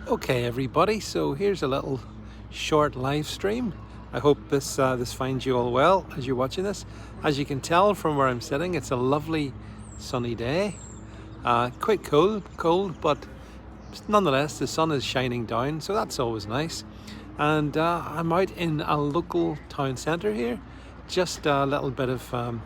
Okay, everybody, so here's a little short live stream. I hope this finds you all well as you're watching this. As you can tell from where I'm sitting, it's a lovely sunny day. Quite cold, but nonetheless the sun is shining down, so that's always nice. And I'm out in a local town centre here, just a little bit of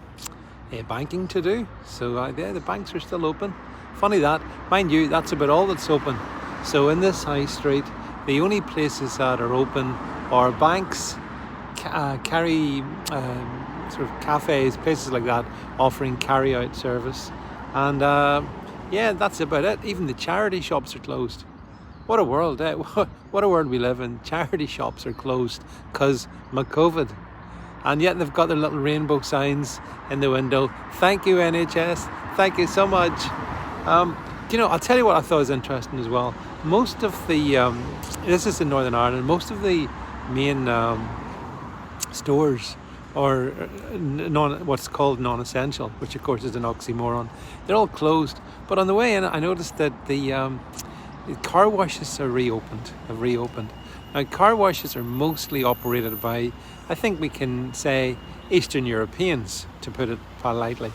banking to do. So yeah, the banks are still open. Funny that, mind you, that's about all that's open. So in this high street, the only places that are open are banks, carry sort of cafes, places like that, offering carry-out service. And yeah, that's about it. Even the charity shops are closed. What a world, eh? What a world we live in. Charity shops are closed because COVID. And yet they've got their little rainbow signs in the window. Thank you, NHS. Thank you so much. I'll tell you what I thought was interesting as well. Most of the, this is in Northern Ireland, most of the main stores or what's called non-essential, which of course is an oxymoron, they're all closed. But on the way in, I noticed that the car washes have reopened. Now, car washes are mostly operated by, I think we can say, Eastern Europeans, to put it politely.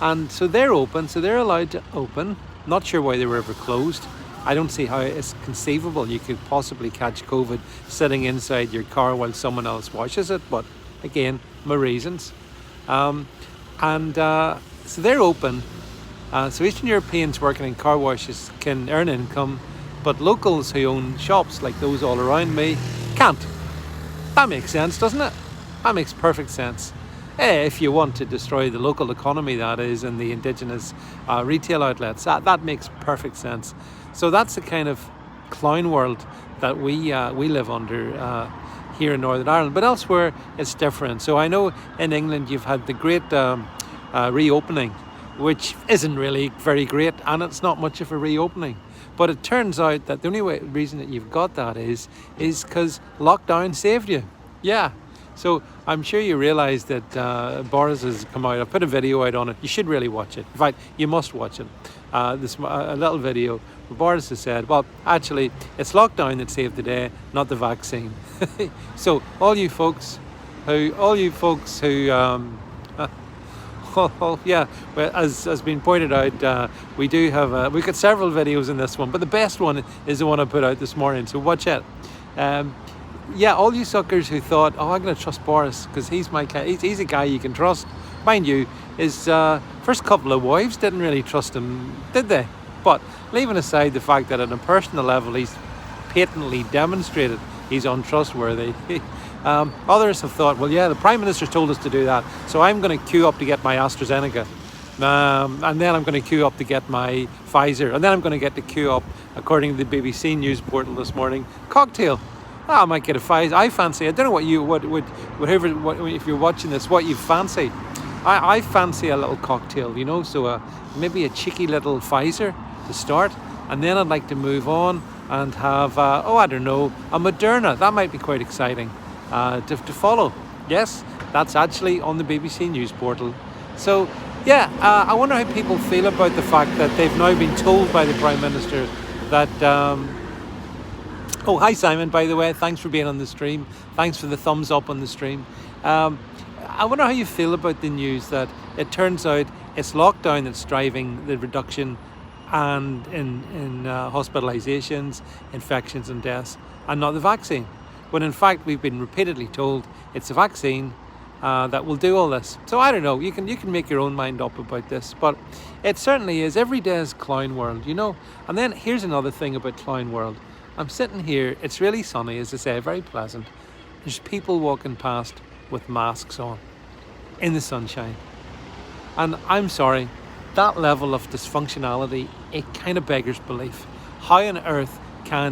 And so they're open, so they're allowed to open. Not sure why they were ever closed. I don't see how it's conceivable you could possibly catch COVID sitting inside your car while someone else washes it, but again, my reasons. So they're open. So Eastern Europeans working in car washes can earn income, but locals who own shops like those all around me can't. That makes sense, doesn't it? That makes perfect sense. If you want to destroy the local economy, that is, and the indigenous retail outlets, that makes perfect sense. So that's the kind of clown world that we live under here in Northern Ireland. But elsewhere, it's different. So I know in England you've had the great reopening, which isn't really very great, and it's not much of a reopening. But it turns out that the only reason that you've got that is because lockdown saved you. Yeah. So I'm sure you realise that Boris has come out. I've put a video out on it. You should really watch it. In fact, you must watch it. A little video where Boris has said, well, actually, it's lockdown that saved the day, not the vaccine. So all you folks who yeah, well, as has been pointed out, we've got several videos in this one, but the best one is the one I put out this morning. So watch it. Yeah, all you suckers who thought, oh, I'm going to trust Boris because he's a guy you can trust. Mind you, his first couple of wives didn't really trust him, did they? But leaving aside the fact that on a personal level he's patently demonstrated he's untrustworthy, others have thought, well, yeah, the Prime Minister's told us to do that, so I'm going to queue up to get my AstraZeneca. And then I'm going to queue up to get my Pfizer. And then I'm going to get to queue up, according to the BBC News portal this morning, cocktail. I might get a Pfizer. I fancy. I don't know if you're watching this, what you fancy. I fancy a little cocktail, so maybe a cheeky little Pfizer to start, and then I'd like to move on and have, I don't know, a Moderna. That might be quite exciting to follow. Yes, that's actually on the BBC News portal. So, yeah, I wonder how people feel about the fact that they've now been told by the Prime Minister that... Oh, hi Simon, by the way, thanks for being on the stream. Thanks for the thumbs up on the stream. I wonder how you feel about the news that it turns out it's lockdown that's driving the reduction and in hospitalizations, infections and deaths, and not the vaccine. When in fact we've been repeatedly told it's the vaccine that will do all this. So I don't know, you can make your own mind up about this, but it certainly is. Every day is clown world, And then here's another thing about clown world. I'm sitting here, it's really sunny, as I say, very pleasant. There's people walking past with masks on in the sunshine. And I'm sorry, that level of dysfunctionality, it kind of beggars belief. How on earth how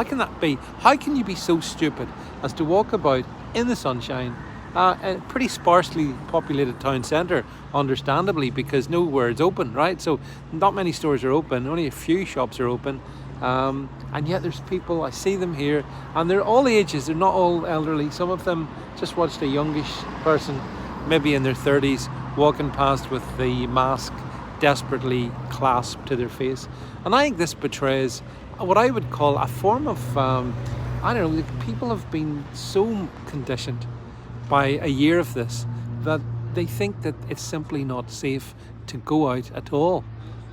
can that be? How can you be so stupid as to walk about in the sunshine, a pretty sparsely populated town centre, understandably, because nowhere is open, right? So not many stores are open, only a few shops are open. And yet there's people, I see them here, and they're all ages, they're not all elderly. Some of them just watched a youngish person, maybe in their 30s, walking past with the mask desperately clasped to their face. And I think this betrays what I would call a form of, I don't know, like people have been so conditioned by a year of this that they think that it's simply not safe to go out at all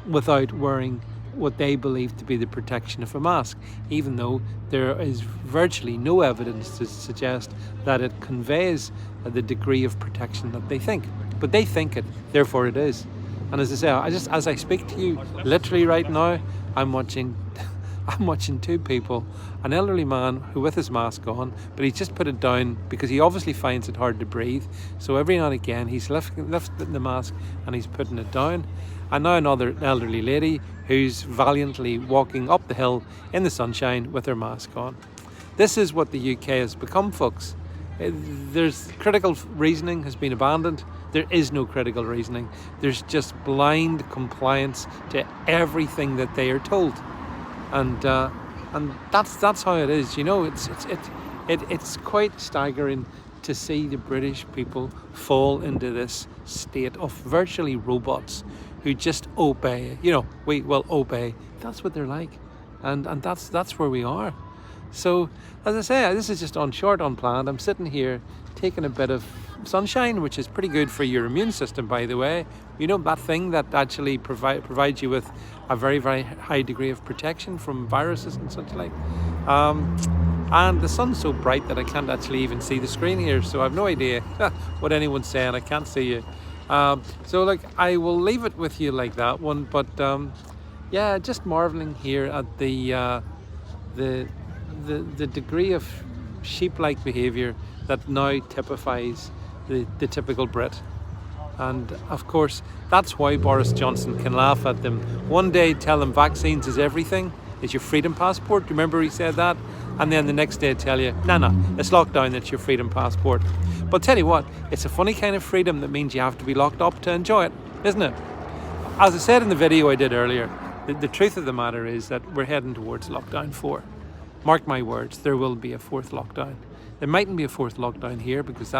without wearing what they believe to be the protection of a mask, even though there is virtually no evidence to suggest that it conveys the degree of protection that they think. But they think it, therefore it is. And as I say, as I speak to you, literally right now, I'm watching I'm watching two people, an elderly man who with his mask on, but he's just put it down because he obviously finds it hard to breathe. So every now and again he's lifting the mask and he's putting it down. And now another elderly lady who's valiantly walking up the hill in the sunshine with her mask on. This is what the UK has become, folks. There's critical reasoning has been abandoned. There is no critical reasoning. There's just blind compliance to everything that they are told. And that's how it is. You know, it's quite staggering to see the British people fall into this state of virtually robots who just obey. You know, we will obey. That's what they're like, and that's where we are. So, as I say, this is just unplanned. I'm sitting here taking a bit of sunshine, which is pretty good for your immune system, by the way. You know, that thing that actually provides you with a very, very high degree of protection from viruses and such like. And the sun's so bright that I can't actually even see the screen here, so I have no idea what anyone's saying. I can't see you. So, like, I will leave it with you like that one. But yeah, just marveling here at the degree of sheep-like behaviour that now typifies the typical Brit. And of course, that's why Boris Johnson can laugh at them. One day tell them vaccines is everything, is your freedom passport. Do you remember he said that? And then the next day tell you, no, it's lockdown, that's your freedom passport. But tell you what, it's a funny kind of freedom that means you have to be locked up to enjoy it, isn't it? As I said in the video I did earlier, the truth of the matter is that we're heading towards lockdown 4. Mark my words, there will be a 4th lockdown. There mightn't be a 4th lockdown here because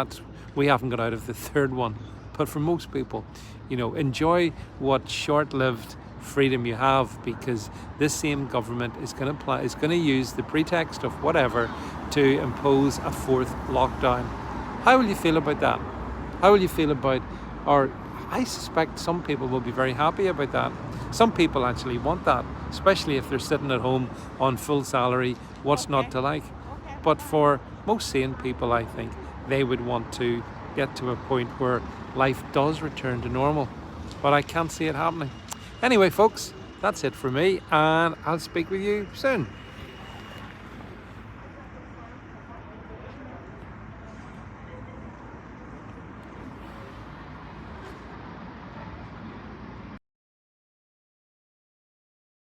we haven't got out of the 3rd one. But for most people, you know, enjoy what short-lived freedom you have, because this same government is going to use the pretext of whatever to impose a 4th lockdown. How will you feel about that? How will you feel about, or I suspect some people will be very happy about that. Some people actually want that, especially if they're sitting at home on full salary. What's not to like? But for most sane people, I think they would want to get to a point where life does return to normal. But I can't see it happening. Anyway, folks, that's it for me, and I'll speak with you soon.